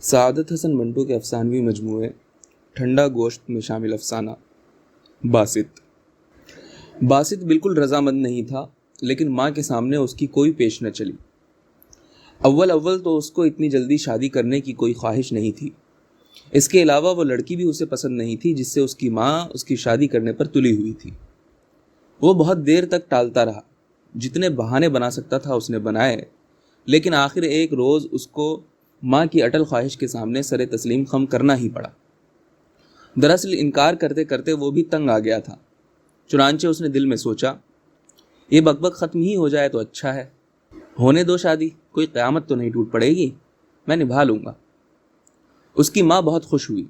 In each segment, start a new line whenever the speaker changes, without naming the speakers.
سعادت حسن منٹو کے افسانوی مجموعے ٹھنڈا گوشت میں شامل افسانہ باسط بالکل رضامند نہیں تھا، لیکن ماں کے سامنے اس کی کوئی پیش نہ چلی۔ اول تو اس کو اتنی جلدی شادی کرنے کی کوئی خواہش نہیں تھی۔ اس کے علاوہ وہ لڑکی بھی اسے پسند نہیں تھی جس سے اس کی ماں اس کی شادی کرنے پر تلی ہوئی تھی۔ وہ بہت دیر تک ٹالتا رہا، جتنے بہانے بنا سکتا تھا اس نے بنائے، لیکن آخر ایک روز اس کو ماں کی اٹل خواہش کے سامنے سر تسلیم خم کرنا ہی پڑا۔ دراصل انکار کرتے کرتے وہ بھی تنگ آ گیا تھا، چنانچہ اس نے دل میں سوچا، یہ بک ختم ہی ہو جائے تو اچھا ہے، ہونے دو شادی، کوئی قیامت تو نہیں ٹوٹ پڑے گی، میں نبھا لوں گا۔ اس کی ماں بہت خوش ہوئی۔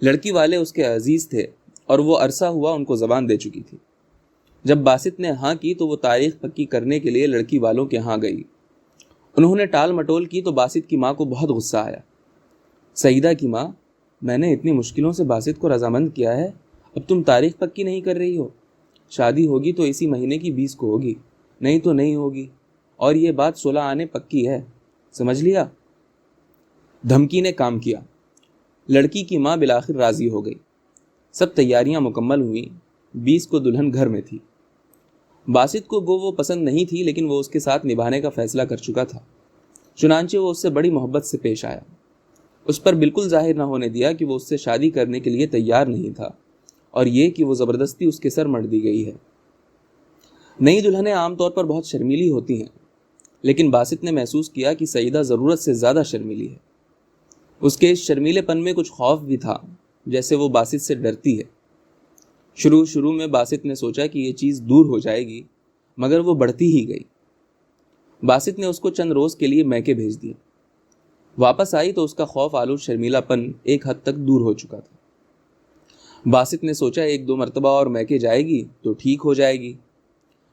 لڑکی والے اس کے عزیز تھے اور وہ عرصہ ہوا ان کو زبان دے چکی تھی۔ جب باسط نے ہاں کی تو وہ تاریخ پکی کرنے کے لیے لڑکی والوں کے ہاں گئی۔ انہوں نے ٹال مٹول کی تو باسط کی ماں کو بہت غصہ آیا۔ سعیدہ کی ماں، میں نے اتنی مشکلوں سے باسط کو رضامند کیا ہے، اب تم تاریخ پکی نہیں کر رہی ہو؟ شادی ہوگی تو اسی مہینے کی 20 کو ہوگی، نہیں تو نہیں ہوگی، اور یہ بات 16 آنے پکی ہے، سمجھ لیا؟ دھمکی نے کام کیا۔ لڑکی کی ماں بالآخر راضی ہو گئی۔ سب تیاریاں مکمل ہوئیں۔ 20 کو دلہن گھر میں تھی۔ باسط کو وہ پسند نہیں تھی، لیکن وہ اس کے ساتھ نبھانے کا فیصلہ کر چکا تھا، چنانچہ وہ اس سے بڑی محبت سے پیش آیا۔ اس پر بالکل ظاہر نہ ہونے دیا کہ وہ اس سے شادی کرنے کے لیے تیار نہیں تھا، اور یہ کہ وہ زبردستی اس کے سر مڑ دی گئی ہے۔ نئی دلہنیں عام طور پر بہت شرمیلی ہوتی ہیں، لیکن باسط نے محسوس کیا کہ سعیدہ ضرورت سے زیادہ شرمیلی ہے۔ اس کے اس شرمیلے پن میں کچھ خوف بھی تھا، جیسے وہ باسط سے ڈرتی ہے۔ شروع میں باسط نے سوچا کہ یہ چیز دور ہو جائے گی، مگر وہ بڑھتی ہی گئی۔ باسط نے اس کو چند روز کے لیے میکے بھیج دیا۔ واپس آئی تو اس کا خوف آلود شرمیلا پن ایک حد تک دور ہو چکا تھا۔ باسط نے سوچا 1-2 مرتبہ اور میکے جائے گی تو ٹھیک ہو جائے گی،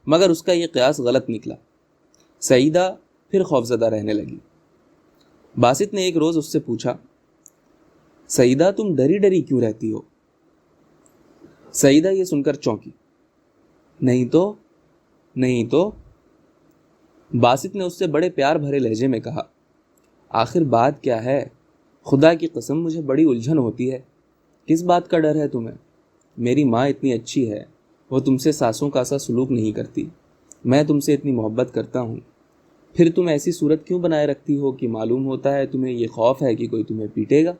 مگر اس کا یہ قیاس غلط نکلا۔ سعیدہ پھر خوفزدہ رہنے لگی۔ باسط نے ایک روز اس سے پوچھا، سعیدہ تم ڈری ڈری کیوں رہتی ہو؟ سعیدہ یہ سن کر چونکی۔ نہیں تو باسط نے اس سے بڑے پیار بھرے لہجے میں کہا، آخر بات کیا ہے؟ خدا کی قسم مجھے بڑی الجھن ہوتی ہے، کس بات کا ڈر ہے تمہیں؟ میری ماں اتنی اچھی ہے، وہ تم سے ساسوں کا سا سلوک نہیں کرتی، میں تم سے اتنی محبت کرتا ہوں، پھر تم ایسی صورت کیوں بنائے رکھتی ہو کہ معلوم ہوتا ہے تمہیں یہ خوف ہے کہ کوئی تمہیں پیٹے گا؟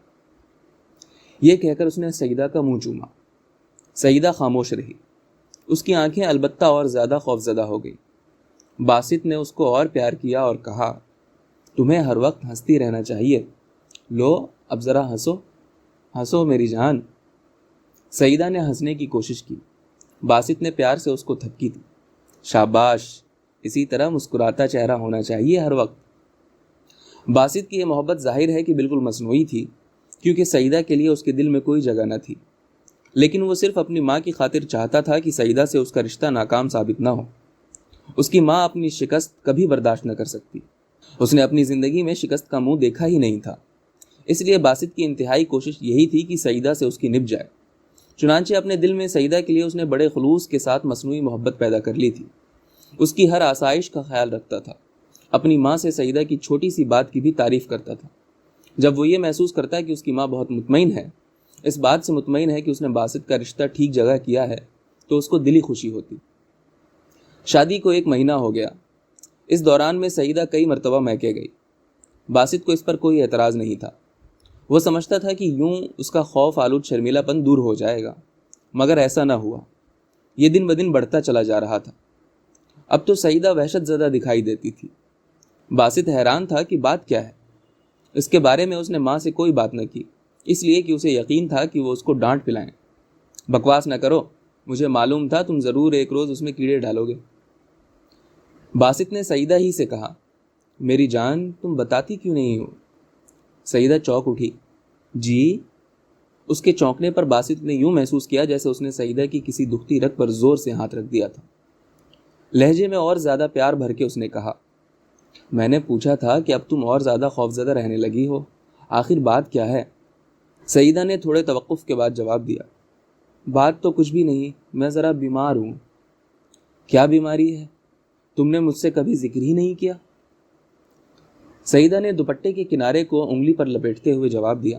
یہ کہہ کر اس نے سعیدہ کا منہ چوما۔ سعیدہ خاموش رہی۔ اس کی آنکھیں البتہ اور زیادہ خوفزدہ ہو گئی۔ باسط نے اس کو اور پیار کیا اور کہا، تمہیں ہر وقت ہنستی رہنا چاہیے، لو اب ذرا ہنسو میری جان۔ سعیدہ نے ہنسنے کی کوشش کی۔ باسط نے پیار سے اس کو تھپکی دی۔ شاباش، اسی طرح مسکراتا چہرہ ہونا چاہیے ہر وقت۔ باسط کی یہ محبت ظاہر ہے کہ بالکل مصنوعی تھی، کیونکہ سعیدہ کے لیے اس کے دل میں کوئی جگہ نہ تھی، لیکن وہ صرف اپنی ماں کی خاطر چاہتا تھا کہ سعیدہ سے اس کا رشتہ ناکام ثابت نہ ہو۔ اس کی ماں اپنی شکست کبھی برداشت نہ کر سکتی۔ اس نے اپنی زندگی میں شکست کا منہ دیکھا ہی نہیں تھا، اس لیے باسط کی انتہائی کوشش یہی تھی کہ سعیدہ سے اس کی نبھ جائے۔ چنانچہ اپنے دل میں سعیدہ کے لیے اس نے بڑے خلوص کے ساتھ مصنوعی محبت پیدا کر لی تھی۔ اس کی ہر آسائش کا خیال رکھتا تھا، اپنی ماں سے سعیدہ کی چھوٹی سی بات کی بھی تعریف کرتا تھا۔ جب وہ یہ محسوس کرتا کہ اس کی ماں بہت مطمئن ہے، اس بات سے مطمئن ہے کہ اس نے باسط کا رشتہ ٹھیک جگہ کیا ہے، تو اس کو دلی خوشی ہوتی۔ شادی کو 1 مہینہ ہو گیا۔ اس دوران میں سعیدہ کئی مرتبہ میکے گئی۔ باسط کو اس پر کوئی اعتراض نہیں تھا۔ وہ سمجھتا تھا کہ یوں اس کا خوف آلود شرمیلا پن دور ہو جائے گا، مگر ایسا نہ ہوا۔ یہ دن بدن بڑھتا چلا جا رہا تھا۔ اب تو سعیدہ وحشت زدہ دکھائی دیتی تھی۔ باسط حیران تھا کہ بات کیا ہے۔ اس کے بارے میں اس نے ماں سے کوئی بات نہ کی، اس لیے کہ اسے یقین تھا کہ وہ اس کو ڈانٹ پلائیں۔ بکواس نہ کرو، مجھے معلوم تھا تم ضرور ایک روز اس میں کیڑے ڈالو گے۔ باسط نے سعیدہ ہی سے کہا، میری جان تم بتاتی کیوں نہیں ہو؟ سعیدہ چونک اٹھی۔ جی؟ اس کے چونکنے پر باسط نے یوں محسوس کیا جیسے اس نے سعیدہ کی کسی دکھتی رگ پر زور سے ہاتھ رکھ دیا تھا۔ لہجے میں اور زیادہ پیار بھر کے اس نے کہا، میں نے پوچھا تھا کہ اب تم اور زیادہ خوفزدہ رہنے لگی ہو، آخر بات کیا ہے؟ سعیدہ نے تھوڑے توقف کے بعد جواب دیا، بات تو کچھ بھی نہیں، میں ذرا بیمار ہوں۔ کیا بیماری ہے؟ تم نے مجھ سے کبھی ذکر ہی نہیں کیا۔ سعیدہ نے دوپٹے کے کنارے کو انگلی پر لپیٹتے ہوئے جواب دیا،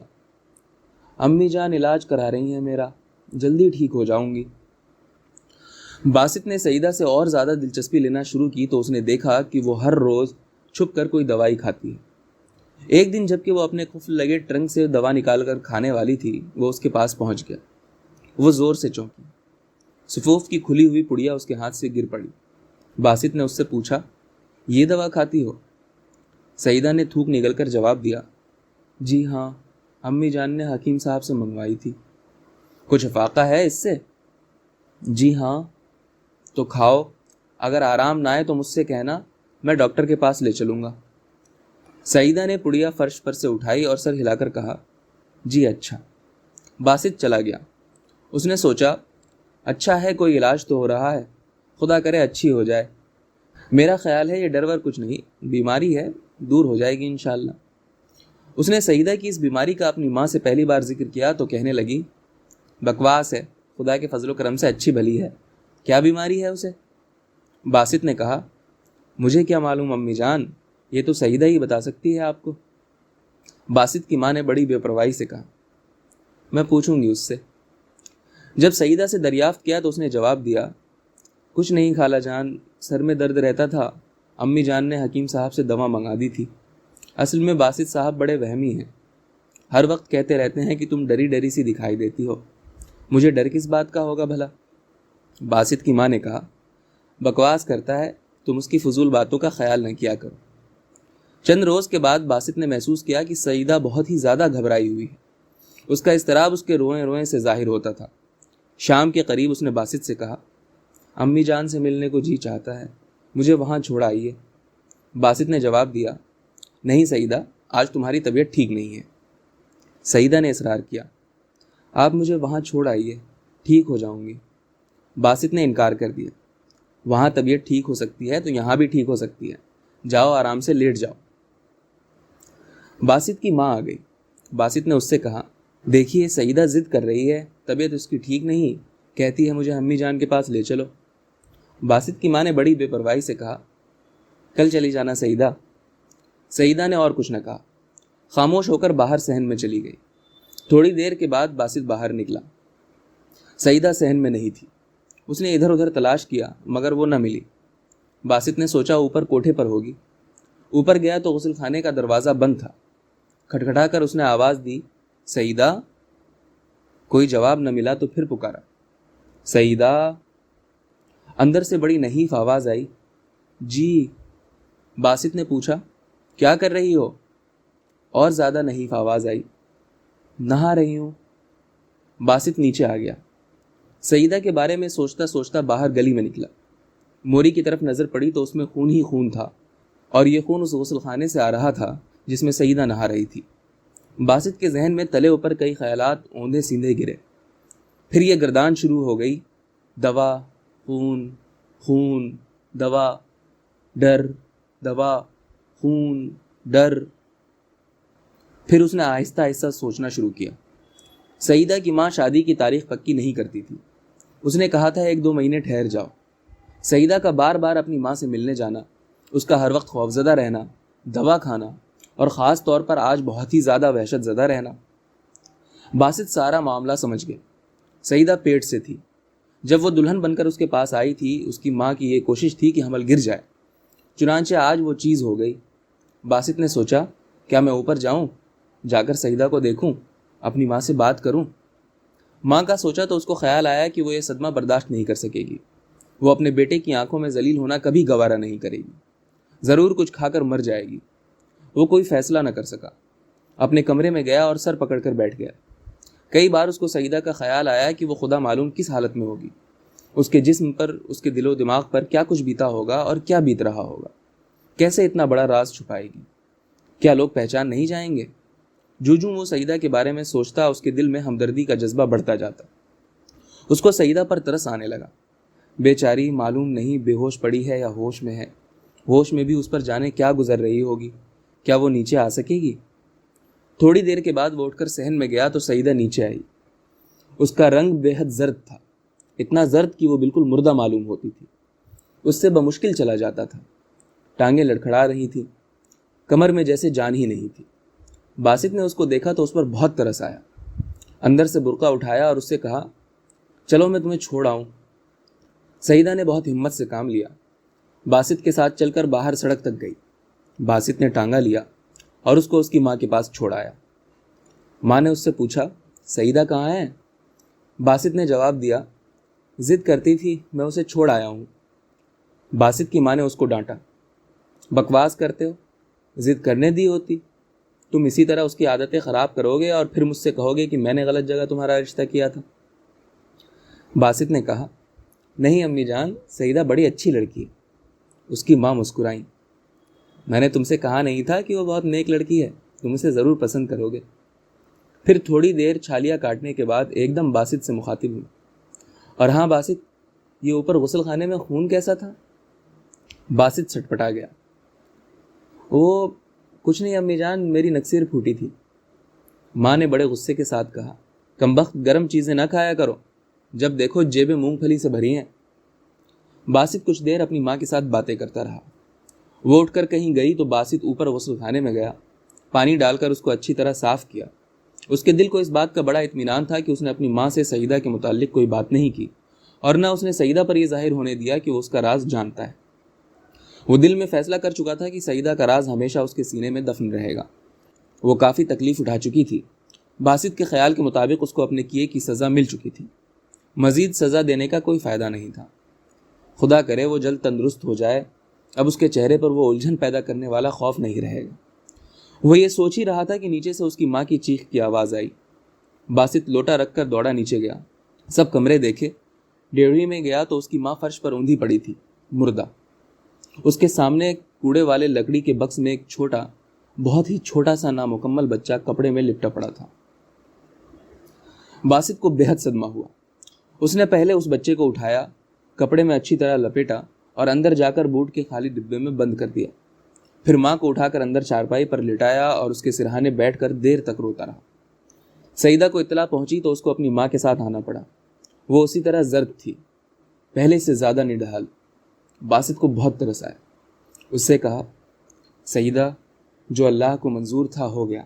امی جان علاج کرا رہی ہیں میرا، جلدی ٹھیک ہو جاؤں گی۔ باسط نے سعیدہ سے اور زیادہ دلچسپی لینا شروع کی تو اس نے دیکھا کہ وہ ہر روز چھپ کر کوئی دوائی کھاتی ہے۔ ایک دن جب کہ وہ اپنے قفل لگے ٹرنک سے دوا نکال کر کھانے والی تھی، وہ اس کے پاس پہنچ گیا۔ وہ زور سے چونکی، سفوف کی کھلی ہوئی پڑیا اس کے ہاتھ سے گر پڑی۔ باسط نے اس سے پوچھا، یہ دوا کھاتی ہو؟ سعیدہ نے تھوک نگل کر جواب دیا، جی ہاں، امی جان نے حکیم صاحب سے منگوائی تھی۔ کچھ افاقہ ہے اس سے؟ جی ہاں۔ تو کھاؤ، اگر آرام نہ آئے تو مجھ سے کہنا، میں ڈاکٹر کے پاس لے چلوں گا۔ سعیدہ نے پڑیا فرش پر سے اٹھائی اور سر ہلا کر کہا، جی اچھا۔ باسط چلا گیا۔ اس نے سوچا، اچھا ہے کوئی علاج تو ہو رہا ہے، خدا کرے اچھی ہو جائے۔ میرا خیال ہے یہ ڈر ور کچھ نہیں، بیماری ہے، دور ہو جائے گی انشاءاللہ۔ اس نے سعیدہ کی اس بیماری کا اپنی ماں سے پہلی بار ذکر کیا تو کہنے لگی، بکواس ہے، خدا کے فضل و کرم سے اچھی بھلی ہے، کیا بیماری ہے اسے؟ باسط نے کہا، مجھے کیا معلوم امی جان، یہ تو سعیدہ ہی بتا سکتی ہے آپ کو۔ باسط کی ماں نے بڑی بے پرواہی سے کہا، میں پوچھوں گی اس سے۔ جب سعیدہ سے دریافت کیا تو اس نے جواب دیا، کچھ نہیں خالہ جان، سر میں درد رہتا تھا، امی جان نے حکیم صاحب سے دوا منگا دی تھی۔ اصل میں باسط صاحب بڑے وہمی ہیں، ہر وقت کہتے رہتے ہیں کہ تم ڈری ڈری سی دکھائی دیتی ہو، مجھے ڈر کس بات کا ہوگا بھلا؟ باسط کی ماں نے کہا، بکواس کرتا ہے، تم اس کی فضول باتوں کا خیال نہ کیا کرو۔ چند روز کے بعد باسط نے محسوس کیا کہ سعیدہ بہت ہی زیادہ گھبرائی ہوئی ہے۔ اس کا اضطراب اس کے روئیں روئیں سے ظاہر ہوتا تھا۔ شام کے قریب اس نے باسط سے کہا، امی جان سے ملنے کو جی چاہتا ہے، مجھے وہاں چھوڑ آئیے۔ باسط نے جواب دیا، نہیں سعیدہ، آج تمہاری طبیعت ٹھیک نہیں ہے۔ سعیدہ نے اصرار کیا، آپ مجھے وہاں چھوڑ آئیے، ٹھیک ہو جاؤں گی۔ باسط نے انکار کر دیا، وہاں طبیعت ٹھیک ہو سکتی ہے تو یہاں بھی ٹھیک ہو سکتی ہے، جاؤ آرام سے لیٹ جاؤ۔ باسط کی ماں آ گئی۔ باسط نے اس سے کہا، دیکھیے سعیدہ ضد کر رہی ہے، طبیعت اس کی ٹھیک نہیں، کہتی ہے مجھے امی جان کے پاس لے چلو۔ باسط کی ماں نے بڑی بے پرواہی سے کہا، کل چلی جانا سعیدہ۔ سعیدہ نے اور کچھ نہ کہا، خاموش ہو کر باہر صحن میں چلی گئی۔ تھوڑی دیر کے بعد باسط باہر نکلا۔ سعیدہ صحن میں نہیں تھی۔ اس نے ادھر ادھر تلاش کیا مگر وہ نہ ملی۔ باسط نے سوچا اوپر کوٹھے پر ہوگی۔ اوپر گیا تو غسل خانے کا دروازہ بند تھا۔ کھٹکھٹا کر اس نے آواز دی، سعیدہ؟ کوئی جواب نہ ملا تو پھر پکارا، سعیدہ؟ اندر سے بڑی نحیف آواز آئی، جی۔ باسط نے پوچھا، کیا کر رہی ہو؟ اور زیادہ نحیف آواز آئی، نہا رہی ہوں۔ باسط نیچے آ گیا۔ سعیدہ کے بارے میں سوچتا سوچتا باہر گلی میں نکلا۔ موری کی طرف نظر پڑی تو اس میں خون ہی خون تھا، اور یہ خون اس غسل خانے سے آ رہا تھا جس میں سعیدہ نہا رہی تھی۔ باسط کے ذہن میں تلے اوپر کئی خیالات اوندھے سیندھے گرے۔ پھر یہ گردان شروع ہو گئی، دوا، خون، خون، دوا، ڈر، دوا، خون، ڈر۔ پھر اس نے آہستہ آہستہ سوچنا شروع کیا۔ سعیدہ کی ماں شادی کی تاریخ پکی نہیں کرتی تھی۔ اس نے کہا تھا 1-2 مہینے ٹھہر جاؤ۔ سعیدہ کا بار بار اپنی ماں سے ملنے جانا، اس کا ہر وقت خوفزدہ رہنا، دوا کھانا، اور خاص طور پر آج بہت ہی زیادہ وحشت زدہ رہنا۔ باسط سارا معاملہ سمجھ گئے۔ سعیدہ پیٹ سے تھی۔ جب وہ دلہن بن کر اس کے پاس آئی تھی، اس کی ماں کی یہ کوشش تھی کہ حمل گر جائے، چنانچہ آج وہ چیز ہو گئی۔ باسط نے سوچا، کیا میں اوپر جاؤں، جا کر سعیدہ کو دیکھوں، اپنی ماں سے بات کروں؟ ماں کا سوچا تو اس کو خیال آیا کہ وہ یہ صدمہ برداشت نہیں کر سکے گی۔ وہ اپنے بیٹے کی آنکھوں میں ذلیل ہونا کبھی گوارا نہیں کرے گی۔ ضرور کچھ کھا کر مر جائے گی۔ وہ کوئی فیصلہ نہ کر سکا۔ اپنے کمرے میں گیا اور سر پکڑ کر بیٹھ گیا۔ کئی بار اس کو سعیدہ کا خیال آیا کہ وہ خدا معلوم کس حالت میں ہوگی، اس کے جسم پر، اس کے دل و دماغ پر کیا کچھ بیتا ہوگا اور کیا بیت رہا ہوگا، کیسے اتنا بڑا راز چھپائے گی، کیا لوگ پہچان نہیں جائیں گے؟ جوں وہ سعیدہ کے بارے میں سوچتا، اس کے دل میں ہمدردی کا جذبہ بڑھتا جاتا۔ اس کو سعیدہ پر ترس آنے لگا۔ بیچاری معلوم نہیں بے ہوش پڑی ہے یا ہوش میں ہے۔ ہوش میں بھی اس پر جانے کیا گزر رہی ہوگی، کیا وہ نیچے آ سکے گی؟ تھوڑی دیر کے بعد وہ اٹھ کر صحن میں گیا تو سعیدہ نیچے آئی۔ اس کا رنگ بے حد زرد تھا، اتنا زرد کہ وہ بالکل مردہ معلوم ہوتی تھی۔ اس سے بمشکل چلا جاتا تھا۔ ٹانگیں لڑکھڑا رہی تھی۔ کمر میں جیسے جان ہی نہیں تھی۔ باسط نے اس کو دیکھا تو اس پر بہت ترس آیا، اندر سے برقع اٹھایا اور اس سے کہا، چلو میں تمہیں چھوڑ آؤں۔ سعیدہ نے بہت ہمت سے کام لیا، باسط کے ساتھ چل کر باہر سڑک تک گئی۔ باسط نے ٹانگا لیا اور اس کو اس کی ماں کے پاس چھوڑ آیا۔ ماں نے اس سے پوچھا، سعیدہ کہاں ہے؟ باسط نے جواب دیا، ضد کرتی تھی، میں اسے چھوڑ آیا ہوں۔ باسط کی ماں نے اس کو ڈانٹا، بکواس کرتے ہو، ضد کرنے دی ہوتی، تم اسی طرح اس کی عادتیں خراب کرو گے اور پھر مجھ سے کہو گے کہ میں نے غلط جگہ تمہارا رشتہ کیا تھا۔ باسط نے کہا، نہیں امی جان، سعیدہ بڑی اچھی لڑکی ہے۔ اس کی ماں مسکرائیں، میں نے تم سے کہا نہیں تھا کہ وہ بہت نیک لڑکی ہے، تم اسے ضرور پسند کرو گے۔ پھر تھوڑی دیر چھالیاں کاٹنے کے بعد ایک دم باسط سے مخاطب ہوئی، اور ہاں باسط، یہ اوپر غسل خانے میں خون کیسا تھا؟ باسط سٹپٹا گیا، وہ کچھ نہیں امی جان، میری نکسیر پھوٹی تھی۔ ماں نے بڑے غصے کے ساتھ کہا، کمبخت، گرم چیزیں نہ کھایا کرو، جب دیکھو جیبیں مونگ پھلی سے بھری ہیں۔ باسط کچھ دیر اپنی ماں کے ساتھ باتیں کرتا رہا۔ وہ اٹھ کر کہیں گئی تو باسط اوپر غسل خانے میں گیا، پانی ڈال کر اس کو اچھی طرح صاف کیا۔ اس کے دل کو اس بات کا بڑا اطمینان تھا کہ اس نے اپنی ماں سے سعیدہ کے متعلق کوئی بات نہیں کی، اور نہ اس نے سعیدہ پر یہ ظاہر ہونے دیا کہ وہ اس کا راز جانتا ہے۔ وہ دل میں فیصلہ کر چکا تھا کہ سعیدہ کا راز ہمیشہ اس کے سینے میں دفن رہے گا۔ وہ کافی تکلیف اٹھا چکی تھی۔ باسط کے خیال کے مطابق اس کو اپنے کیے کی سزا مل چکی تھی، مزید سزا دینے کا کوئی فائدہ نہیں تھا۔ خدا کرے وہ جلد تندرست ہو جائے، اب اس کے چہرے پر وہ الجھن پیدا کرنے والا خوف نہیں رہے گا۔ وہ یہ سوچ ہی رہا تھا کہ نیچے سے اس کی ماں کی چیخ کی آواز آئی۔ باسط لوٹا رکھ کر دوڑا نیچے گیا، سب کمرے دیکھے، ڈیوڑی میں گیا تو اس کی ماں فرش پر اوندھی پڑی تھی، مردہ۔ اس کے سامنے کوڑے والے لکڑی کے بکس میں ایک چھوٹا، بہت ہی چھوٹا سا نامکمل بچہ کپڑے میں لپٹا پڑا تھا۔ باسط کو بے حد صدمہ ہوا۔ اس نے پہلے اس بچے کو اٹھایا، کپڑے میں اچھی طرح لپیٹا اور اندر جا کر بوٹ کے خالی ڈبے میں بند کر دیا۔ پھر ماں کو اٹھا کر اندر چارپائی پر لٹایا اور اس کے سرہانے بیٹھ کر دیر تک روتا رہا۔ سعیدہ کو اطلاع پہنچی تو اس کو اپنی ماں کے ساتھ آنا پڑا۔ وہ اسی طرح زرد تھی، پہلے سے زیادہ نڈھال۔ باسط کو بہت ترس آیا۔ اس سے کہا، سعیدہ، جو اللہ کو منظور تھا ہو گیا،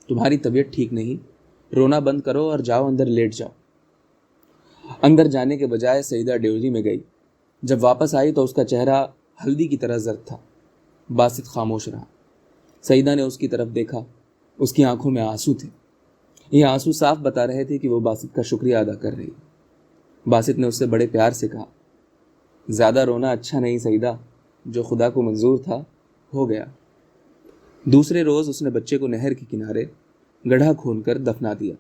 تمہاری طبیعت ٹھیک نہیں، رونا بند کرو اور جاؤ اندر لیٹ جاؤ۔ اندر جانے کے بجائے سعیدہ ڈیوری میں گئی۔ جب واپس آئی تو اس کا چہرہ ہلدی کی طرح زرد تھا۔ باسط خاموش رہا۔ سعیدہ نے اس کی طرف دیکھا، اس کی آنکھوں میں آنسو تھے۔ یہ آنسو صاف بتا رہے تھے کہ وہ باسط کا شکریہ ادا کر رہی۔ باسط نے اس سے بڑے پیار سے کہا، زیادہ رونا اچھا نہیں سعیدہ، جو خدا کو منظور تھا ہو گیا۔ دوسرے روز اس نے بچے کو نہر کے کنارے گڑھا کھود کر دفنا دیا۔